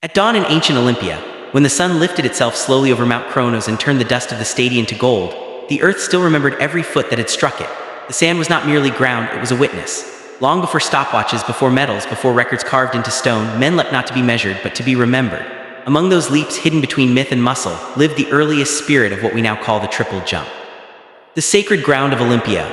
At dawn in ancient Olympia, when the sun lifted itself slowly over Mount Kronos and turned the dust of the stadium to gold, the earth still remembered every foot that had struck it. The sand was not merely ground, it was a witness. Long before stopwatches, before medals, before records carved into stone, men leapt not to be measured, but to be remembered. Among those leaps hidden between myth and muscle lived the earliest spirit of what we now call the triple jump. The sacred ground of Olympia.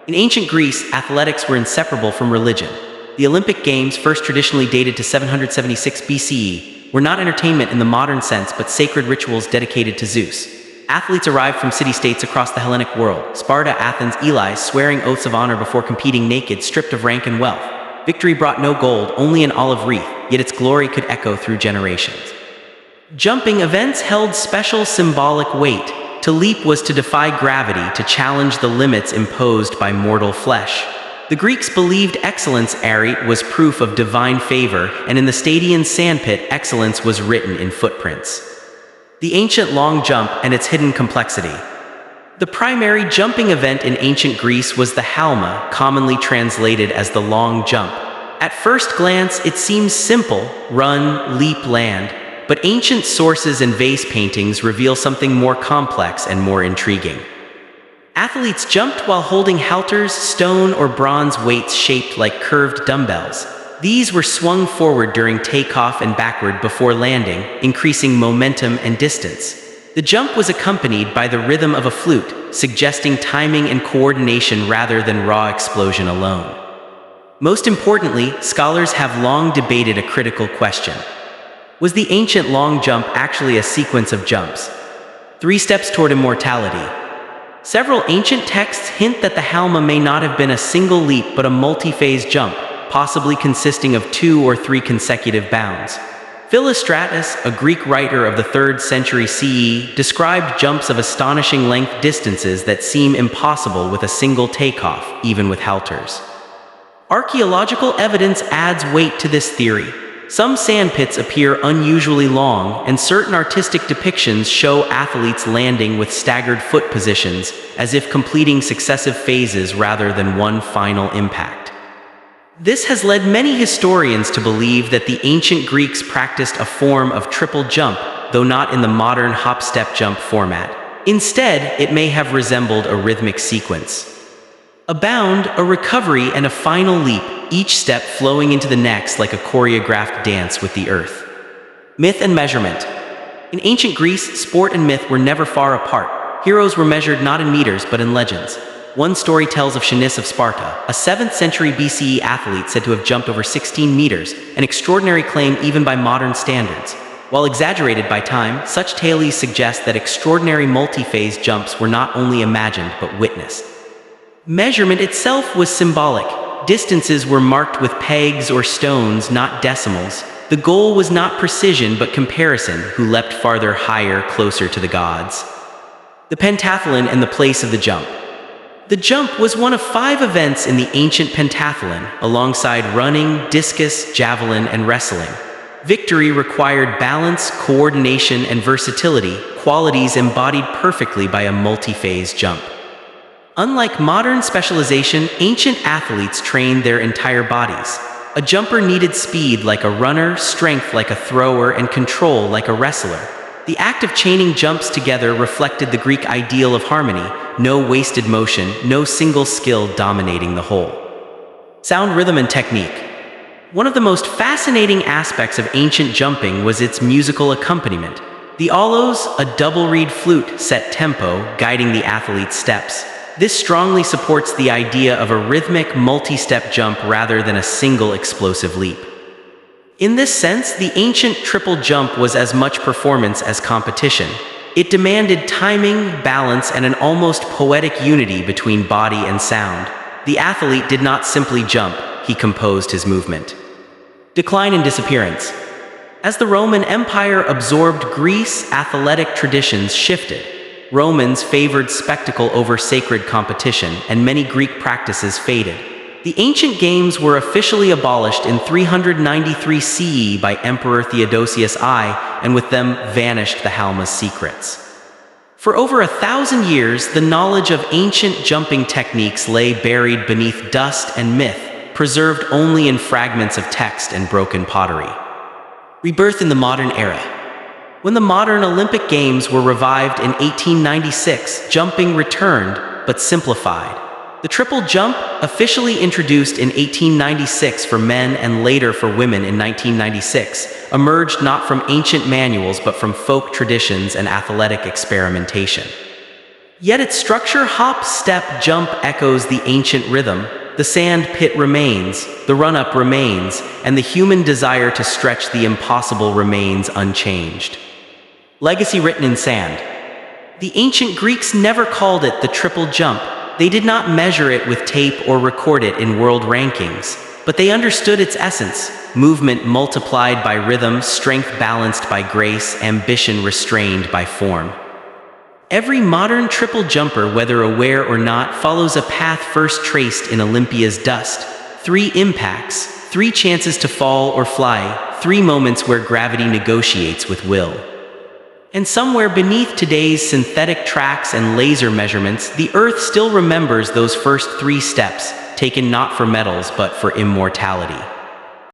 In ancient Greece, athletics were inseparable from religion. The Olympic Games, first traditionally dated to 776 BCE, were not entertainment in the modern sense but sacred rituals dedicated to Zeus. Athletes arrived from city-states across the Hellenic world, Sparta, Athens, Ely, swearing oaths of honor before competing naked, stripped of rank and wealth. Victory brought no gold, only an olive wreath, yet its glory could echo through generations. Jumping events held special symbolic weight. To leap was to defy gravity, to challenge the limits imposed by mortal flesh. The Greeks believed excellence was proof of divine favor, and in the Stadian sandpit, excellence was written in footprints. The ancient long jump and its hidden complexity. The primary jumping event in ancient Greece was the halma, commonly translated as the long jump. At first glance, it seems simple: run, leap, land. But ancient sources and vase paintings reveal something more complex and more intriguing. Athletes jumped while holding halters, stone or bronze weights shaped like curved dumbbells. These were swung forward during takeoff and backward before landing, increasing momentum and distance. The jump was accompanied by the rhythm of a flute, suggesting timing and coordination rather than raw explosion alone. Most importantly, scholars have long debated a critical question. Was the ancient long jump actually a sequence of jumps? 3 steps toward immortality. Several ancient texts hint that the halma may not have been a single leap but a multi-phase jump, possibly consisting of 2 or 3 consecutive bounds. Philostratus, a Greek writer of the 3rd century CE, described jumps of astonishing length, distances that seem impossible with a single takeoff, even with halters. Archaeological evidence adds weight to this theory. Some sandpits appear unusually long, and certain artistic depictions show athletes landing with staggered foot positions, as if completing successive phases rather than one final impact. This has led many historians to believe that the ancient Greeks practiced a form of triple jump, though not in the modern hop-step jump format. Instead, it may have resembled a rhythmic sequence. A bound, a recovery, and a final leap, each step flowing into the next like a choreographed dance with the earth. Myth and measurement. In ancient Greece, sport and myth were never far apart. Heroes were measured not in meters but in legends. One story tells of Shiniss of Sparta, a 7th century BCE athlete said to have jumped over 16 meters, an extraordinary claim even by modern standards. While exaggerated by time, such tales suggest that extraordinary multi-phase jumps were not only imagined but witnessed. Measurement itself was symbolic. Distances were marked with pegs or stones, not decimals. The goal was not precision but comparison, who leapt farther, higher, closer to the gods. The pentathlon and the place of the jump. The jump was one of 5 events in the ancient pentathlon, alongside running, discus, javelin, and wrestling. Victory required balance, coordination, and versatility, qualities embodied perfectly by a multi-phase jump. Unlike modern specialization, ancient athletes trained their entire bodies. A jumper needed speed like a runner, strength like a thrower, and control like a wrestler. The act of chaining jumps together reflected the Greek ideal of harmony: no wasted motion, no single skill dominating the whole. Sound, rhythm, and technique. One of the most fascinating aspects of ancient jumping was its musical accompaniment. The aulos, a double-reed flute, set tempo, guiding the athlete's steps. This strongly supports the idea of a rhythmic, multi-step jump rather than a single explosive leap. In this sense, the ancient triple jump was as much performance as competition. It demanded timing, balance, and an almost poetic unity between body and sound. The athlete did not simply jump, he composed his movement. Decline and disappearance. As the Roman Empire absorbed Greece, athletic traditions shifted. Romans favored spectacle over sacred competition, and many Greek practices faded. The ancient games were officially abolished in 393 CE by Emperor Theodosius I, and with them vanished the halma's secrets. For over 1,000 years, the knowledge of ancient jumping techniques lay buried beneath dust and myth, preserved only in fragments of text and broken pottery. Rebirth in the modern era. When the modern Olympic Games were revived in 1896, jumping returned, but simplified. The triple jump, officially introduced in 1896 for men and later for women in 1996, emerged not from ancient manuals but from folk traditions and athletic experimentation. Yet its structure, hop, step, jump, echoes the ancient rhythm. The sand pit remains, the run-up remains, and the human desire to stretch the impossible remains unchanged. Legacy written in sand. The ancient Greeks never called it the triple jump. They did not measure it with tape or record it in world rankings, but they understood its essence: movement multiplied by rhythm, strength balanced by grace, ambition restrained by form. Every modern triple jumper, whether aware or not, follows a path first traced in Olympia's dust. 3 impacts, 3 chances to fall or fly, 3 moments where gravity negotiates with will. And somewhere beneath today's synthetic tracks and laser measurements, the Earth still remembers those first 3 steps, taken not for medals but for immortality.